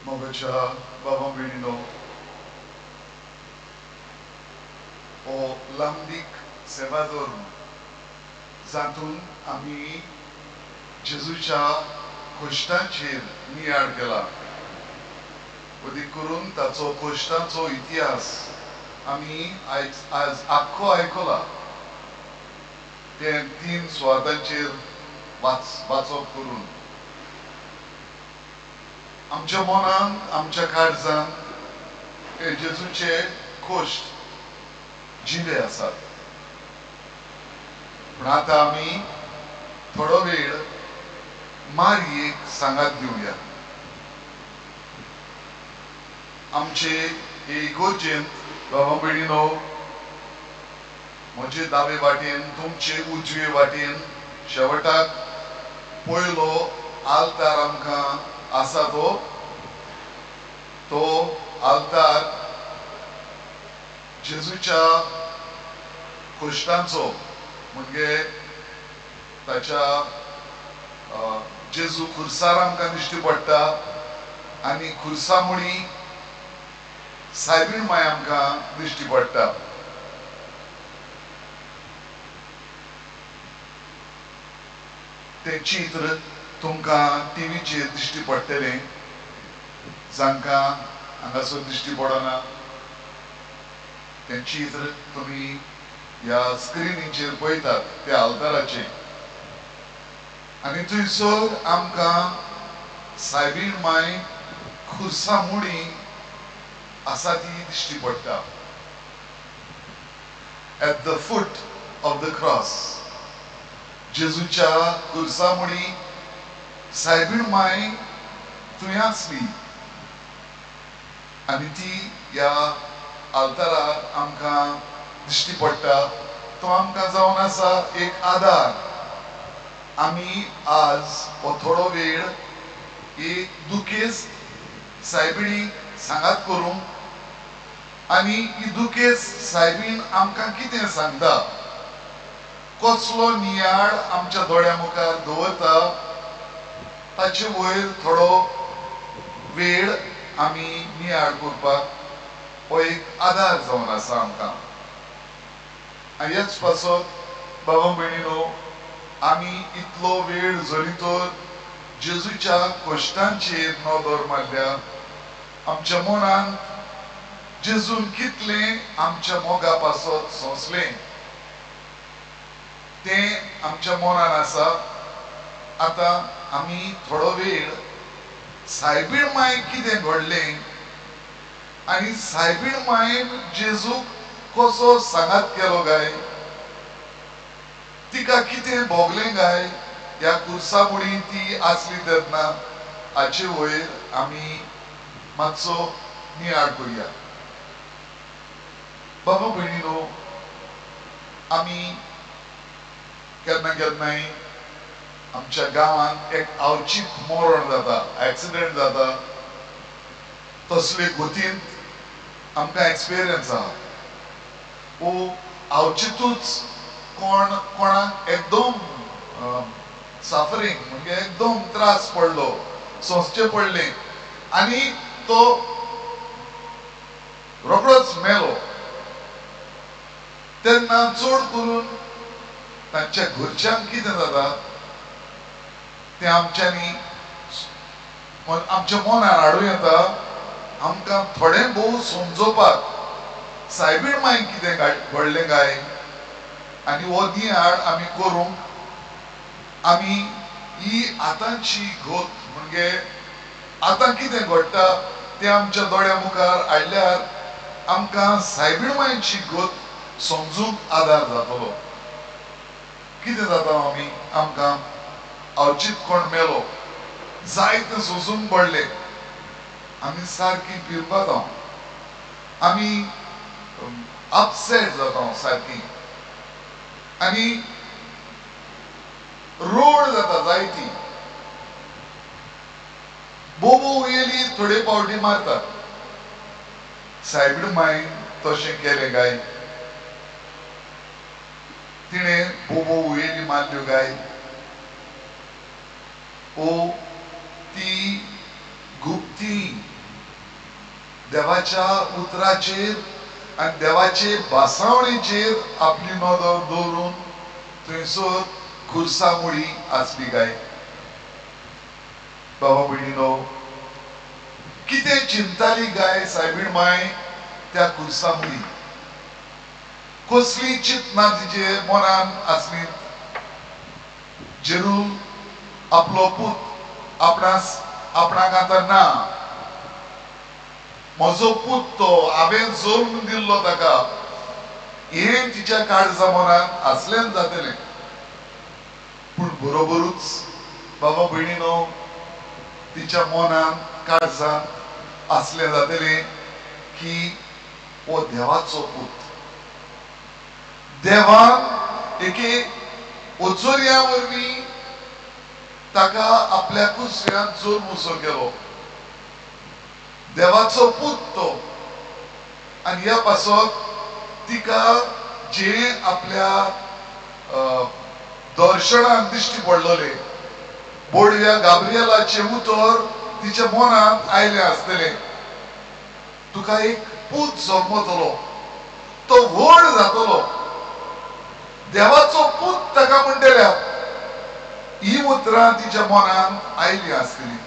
मोगाच्या बाबा भयणीनो, हो लांबीक सेवा दवरून जातून आम्ही जेजूच्या कश्टांचेर नियाळ केला. अदीक करून ताचो कश्टांचो इतिहास आम्ही आज आख्खो आयकला. ते 3 सुवातांचेर वाचप करून आमच्या मनान आमच्या काळजान हे जेजूचे कश्ट जिले आसात. पण आता आम्ही थोडो वेळ मारयेक सांगात दिवया. आमचे हे इगोर्जेंत बाबा भयणीनो, म्हजे दावे वाटेन तुमचे उजवे वाटेन शेवटाक पयलो आल्तार आमकां आसा तो आल्तार जेजूच्या कश्टांचो म्हणजे ताच्या जेजू खुर्सार आमकां दिश्टी पडटा आनी खुर्सा मुळी सायबीण माय आमकां दिश्टी पडटा. ते चित्र तुमकां टीव्हीचेर दिश्टी पडटलें. जांकां हांगासर दिश्टी पडना तें चित्र तुमी ह्या स्क्रिनीचेर पळयतात त्या आल्ताराचेर. आनी थंयसर आमकां सायबीण माय खुर्सा मुडी आसा ती दिश्टी पडटा. At the foot of the cross जेजूच्या खुर्सा मुडी सायबीण माय थंय आसली आनी ती ह्या आल्तारार आमकां दिश्टी पडटा. तो आमकां जावन आसा एक आदार. आमी आज हो थोडो वेळ एक दुखेस्त सायबिणीक सांगात करूंक आनी ही दुखेस्त सायबीण आमकां कितें सांगता, कसलो नियाळ आमच्या दोळ्या मुखार दवरता, ताचे वयर थोडो वेळ आमी नियाळ करपाक हो एक आदार जावन आसा आमकां. आनी हेच पासत बाबा भयणीनो, आमी इतलो वेळ जरी तर जेजूच्या कश्टांचेर नदर मारल्या, आमच्या मनान जेजून कितलें आमच्या मोगा पासत सोंसलें तें आमच्या मनान आसा. आतां आमी थोडो वेळ सायबीण माय कितें घडलें आनी सायबीण मायन जेजूक कसो सांगात केलो गाय, तिका कितें भोगलें गाय ह्या खुर्सा मुडी ती आसली तेन्ना, हाचे वयर आमी मातसो नियाळ करुया. बाबा भयणीनो, आमी केन्ना केन्नाय आमच्या गांवांत एक आवचीक मरण जाता, एक्सिडेंट जाता. तसले गतींत आमकां एक्सपिरियन्स आहा. वो आवचितूच कोणाक एकदम सफरींग म्हणजे एकदम त्रास पडलो, सोंसचें पडलें आनी तो रोखडोच मेलो. तेन्ना चड करून तांच्या घरच्यांक कितें जाता तें आमच्या मनार हाडूं येता. आमकां थोडें भोव समजोवपाक सायबीण मायन कितें घडलें काय आनी हो नियाळ आमी करूंक आमी ही आतांची घोत म्हणजे आतां कितें घडटा तें आमच्या दोळ्या मुखार हाडल्यार आमकां सायबीण मायची घोत समजूंक आदार जातलो. कितें जाता आमी आमकां अवचीत कोण मेलो, जायतें सोंसूंक पडलें, आमी सारकी भिरपाता, आमी अपसेट जाता सारकी आनी रोड जाता जायती. बोबो येयली थोडे पावटी मारतात. सायबीण मायन तशें केलें गाय, तिणें बोबो येयली मारल्यो गाय. ओ ती गुप्ती देवाच्या उतराचेर आणि देवाचे बासावणेचेर आपली नदर दवरून थंयसर खुर्सामुळी आसली काय. बाबा भयणीनो, कितें चिंताली गाय सायबीण माय त्या खुर्सामुळी. कसली चिंतना तिचे मनान आसली. जेरू आपलो पूत आपणाक आतां ना, म्हजो पूत तो हांवें जल्म दिल्लो ताका, हे तिच्या काळजा मनात आसलें जातलें. पूण बरोबरूच बाबा भयणीनो, तिच्या मनान काळजान आसलें जातलें की हो देवाचो पूत. देवान एके ओचोऱ्या वरवीं ताका आपल्या कुसऱ्यांत जल्म उसो केलो. देवाचो पूत तो. आणि ह्या पासत तिका जे आपल्या दर्शनात दिश्टी पडलोले, बोडव्या गाब्रियलाचे उतर तिच्या मनात आयले आसतले. तुका एक पूत जल्मतलो, तो व्हड जातलो. देवाचो पूत ताका म्हणटल्या ही उतरां तिच्या मनात आयली आसतली.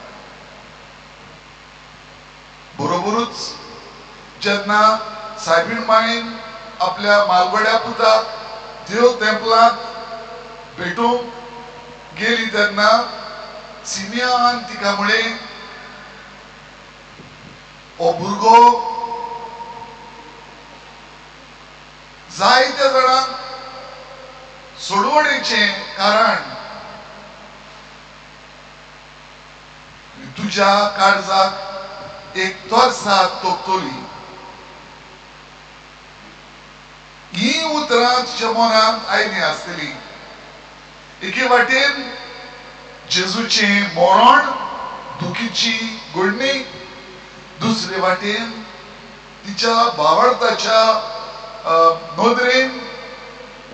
बरोबरूच जेन्ना सायबीण मायन आपल्या मालवड्या पुताक देव तेंपलांत भेटूंक गेली तेन्ना सिमियान तिका म्हळें, हो भुरगो जायत्या जाणांक सोडवणेचें कारण तुज्या काळजाक एक तोरसाद तोपतली. ही उतरां तिच्या मनात आयली आसतली. एके वाटेन जेजूचें मरण, दुखीची घडणी, दुसरे वाटेन तिच्या भावार्थाच्या नदरेन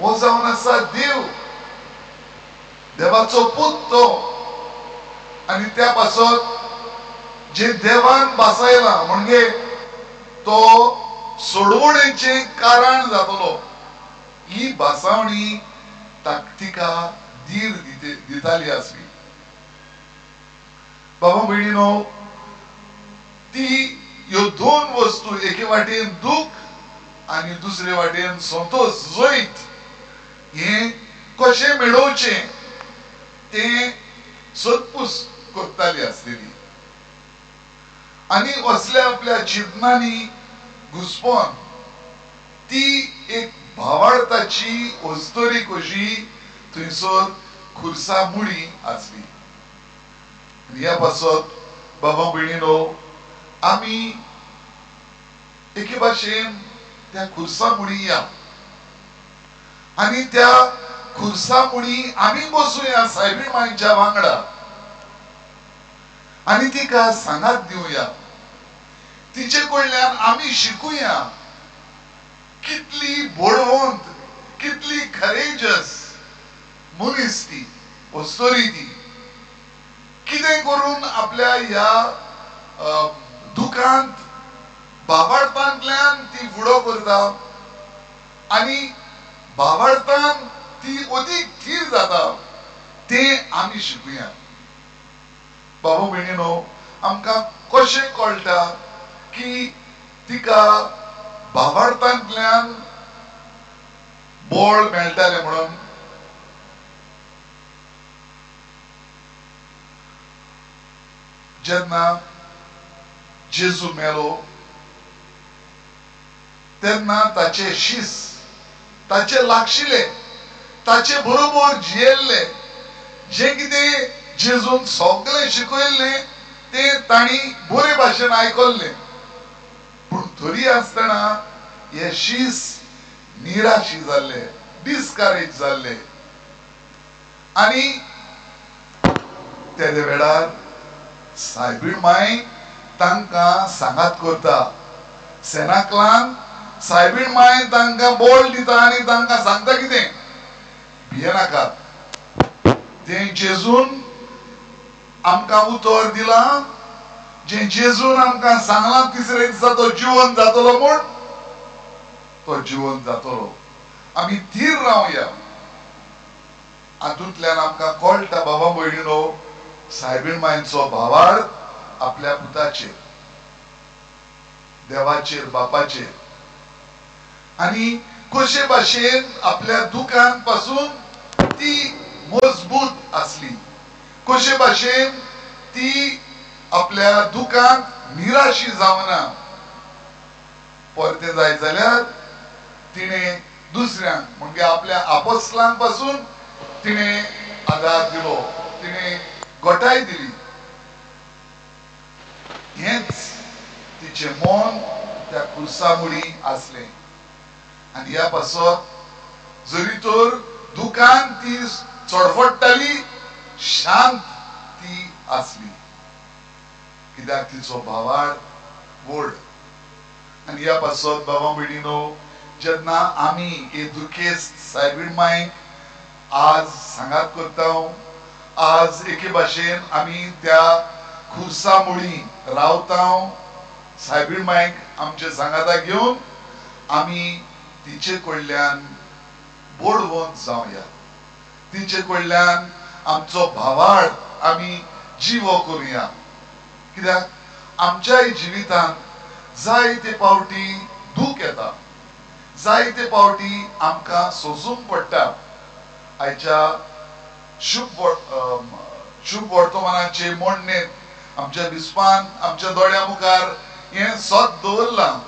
हो जावन आसा देव, देवाचो पूत तो. आणि त्या पासत जे देवान बासायला म्हणजे तो सोडवणेचे कारण जातलो. ही बासावणी तिका धीर दिताली आसली. बाबा भयणीनो, ती ह्यो दोन वस्तू, एके वाटेन दूख आणि दुसरे वाटेन संतोष जैत, हे कशें मेळोवचें ते सोदपूस करताली आसलेली. आणि असल्या आपल्या चिंतनांनी घुसपोन ती एक भावार्थाची वस्तोरी कशी थंयसर खुर्सा मुळी आसली. ह्या पासत बाबा भयणीनो, आमी एके भाशेन त्या खुर्सा मुळी या आणि त्या खुर्सा मुळी आमी बसूया सायबीण मांयच्या वांगडा आणि तिका सांगात दिवया. तिचे कडल्यान आमी शिकुया कितली बळवंत, कितली करेजस मनीस ती, वस्तोरी ती. कितें करून आपल्या ह्या दुखांत भावार्थांतल्यान ती फुडो करता आणि भावार्थान ती अदीक थीर जाता, ते आमी शिकुया. बाबा भयणीनो, आमकां कशें कळटा की तिका भावार्थांतल्यान बळ मेळटालें म्हणून. जेन्ना जेजू मेलो तेन्ना ताचे शीस ताचे लागशिले, ताचे बरोबर जियेल्ले, जे कितें जेजून सगळें शिकयल्लें ते तांणी बरे भाशेन आयकल्लें. पूण तरी आसतना हे शीस निराशी जाल्ले, डिस्करेज जाल्ले. आणि त्या वेळार सायबीण माय तांकां सांगात करता. सेनाकलान सायबीण माय तांकां बोल दिता आणि तांकां सांगता कितें, भियेनाकात. तें जेजून आमकां उतर दिलां, जे जेजून आमकां सांगला तिसरे दिसा तो जिवन जातलो म्हूण तो जिवन जातलो. आमी थीर रावया. हातूंतल्यान आमकां कळटा बाबा भयणीनो, सायबीण मांयचो भावार्थ आपल्या पुताचेर, देवाचेर, बापाचेर, आणि कशे भाशेन आपल्या दुखान पासून ती मजबूत असली, कशे भाशेन ती आपल्या दुखान निराशी जावना. परते जाय जाल्यार तिने दुसऱ्यांक म्हणजे आपल्या आपोस्तलांक पासून तिने आदार दिलो, तिने घोटाय दिली. हेच तिचे मन त्या खुर्सा मुडी असले. आणि ह्या पासत जरी तर दुखान ती चडफडटाली, शांत ती असली, कित्याक तिचो भावार्थ व्हड. आणि ह्या पासत बाबा भयणीनो, जेन्ना आमी हे दुखेस्त सायबीण मांयक आज सांगात करता, आज एके भाशेन आमी त्या खुर्सा मुडी रावता, सायबीण मांयक आमचे सांगाता घेवन आमी तिचे कडल्यान बोडवंत जावया. तिचे कडल्यान आमचो भावार्थ आमी जिवो करुया. कित्याक आमच्या जिवितांत जायते पावटी दूख येता, जायते पावटी आमकां सोसूंक पडटा. आयच्या शुभ वर्तमानाचे मोडणेंत आमच्या विस्पान आमच्या दोळ्या मुखार हें सत दवरलां.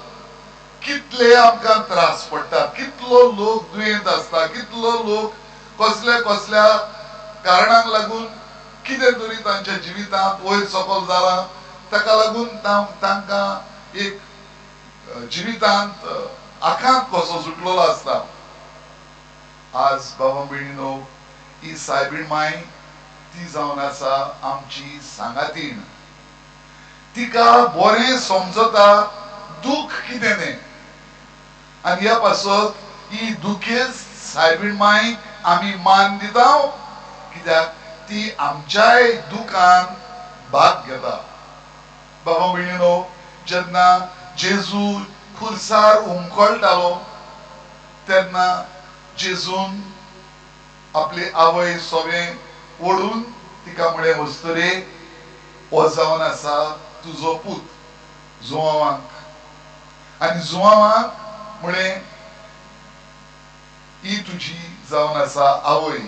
कितले आमकां त्रास पडटा, कितलो लोक दुयेंत आसता, कितलो लोक कसल्या कसल्या कारणांक लागून कितें तरी तांच्या जिवितांत वयर सकयल जाला, ताका लागून तांकां एक जिवितांत आखांत कसो सुटलेलो आसता. आज बाबा भयणीनो, ही सायबीण मांय ती जावन आसा आमची सांगातीण. तिका बरें समजता दूख कितें तें. आनी ह्या पासत ही दुखेस्त सायबीण मांयक आमी मान दिता, कित्याक ती आमच्याय दुखान भाग घेता. बाबा भयणीनो, जेन्ना जेजू खुर्सार हुमकळटालो तेन्ना जेजून आपली आवय सोबें ओडून तिका म्हळें, वस्तुरे हो जावन आसा तुजो पूत जुवांवाक. आनी जुवांवाक म्हळें, ही तुजी जावन आसा आवय.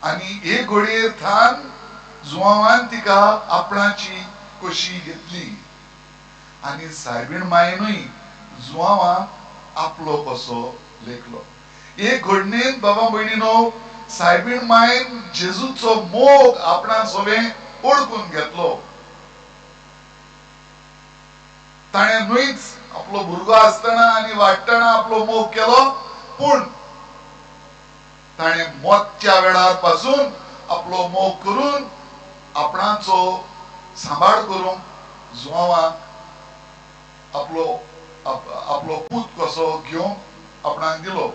आनी हे घडयेर थान जुवांवान तिका आपणाची कशी घेतली. आनी सायबीण मायेनूय जुवांवाक आपलो कसो लेखलो. हे घडणेंत बाबा भयणीनो, सायबीण मायन जेजूचो मोग आपणा सोबें ओळखून घेतलो. ताणें न्हूच आपलो भुरगो आसतना आनी वाडटना आपलो मोग केलो, पूण ताणें मोतच्या वेळार पासून आपलो मोग करून आपणाचो सांबाळ करूंक जुवांवाक आपलो पूत कसो घेवन आपणाक दिलो.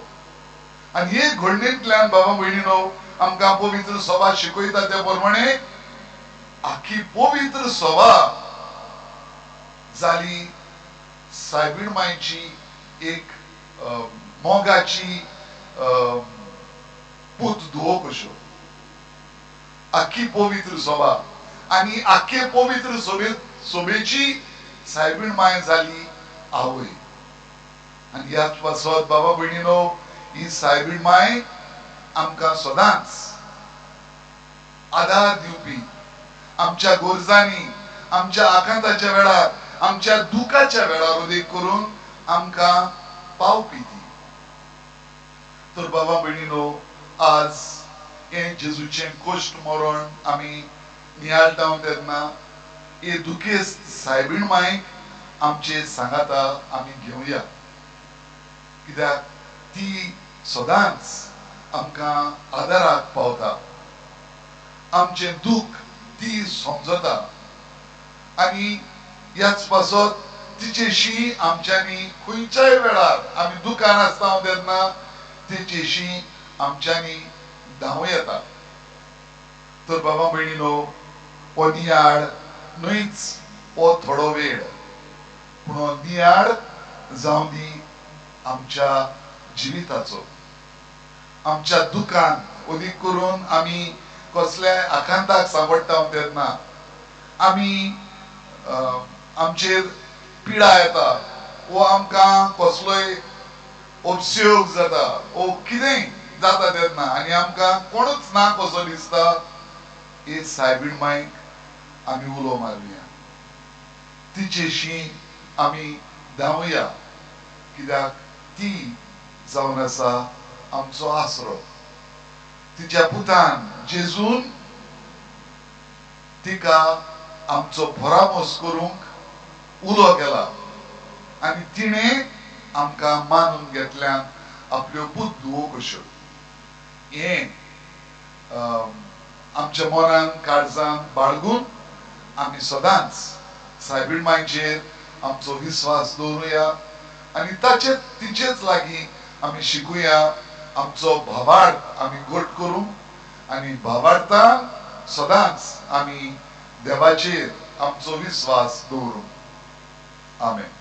आनी हे घडणेंतल्यान बाबा भयणीनो, आमकां पवित्र सभा शिकयता ते प्रमाणे आखी पवित्र सभा जाली सायबीण मांयची एक मोगाची पूत धुवो कश्यो. आखी पवित्र सभा आनी आखे पवित्र सभेची सायबीण मांय जाली आवय. आनी ह्याच पासत बाबा भयणीनो, ही सायबीण मांय आमकां सदांच आदार दिवपी, आमच्या गरजांनी, आमच्या आकांताच्या वेळार, आमच्या दुखाच्या वेळार उदेक करून आमकां पावपी ती. तर बाबा भयणीनो, आज हे जेजूचें कश्ट मरण आमी नियाळटा तेन्ना हे दुखेस्त सायबीण मांयक आमचे सांगाता आमी घेवया. कित्याक ती सदांच आमकां आदाराक पावता, आमचे दूख ती समजता. आनी ह्याच पासत तिचेशी आमच्यांनी खंयच्याय वेळार आमी दुखान आसता तेन्ना तिचेशी आमच्यांनी धांव येता. तर बाबा भयणीनो, हो नियाळ न्हयच हो थोडो वेळ पूण नियाळ जावं दी आमच्या जिविताचो, आमच्या दुखांत उदीक करून आमी कसल्या आकांताक सांपडटा तेन्ना आमी आमचेर पिडा येता वो आमकां कसलोय उपयोग जाता वो कितेंय जाता तेन्ना आनी आमकां कोणूच ना कसो दिसता, हे सायबीण मांयक आमी उलो मारुया, तिचेशी आमी धांवया, कित्याक ती जावन आसा आमचो आसरो. तिच्या पुतान जेजून तिका आमचो भरामोस करूंक उलो केला आनी तिणें आमकां मानून घेतल्यान आपल्यो बुद्दो कश्यो. हें आमच्या मनान काळजान बाळगून आमी सदांच सायबीण मांयचेर आमचो विस्वास दवरुया आनी तिचेच लागीं आमी शिकुया आमचो भावार्थ आमी घट करूं आनी भावार्थान सदांच आमी देवाचेर आमचो विस्वास दवरूं. आमेन.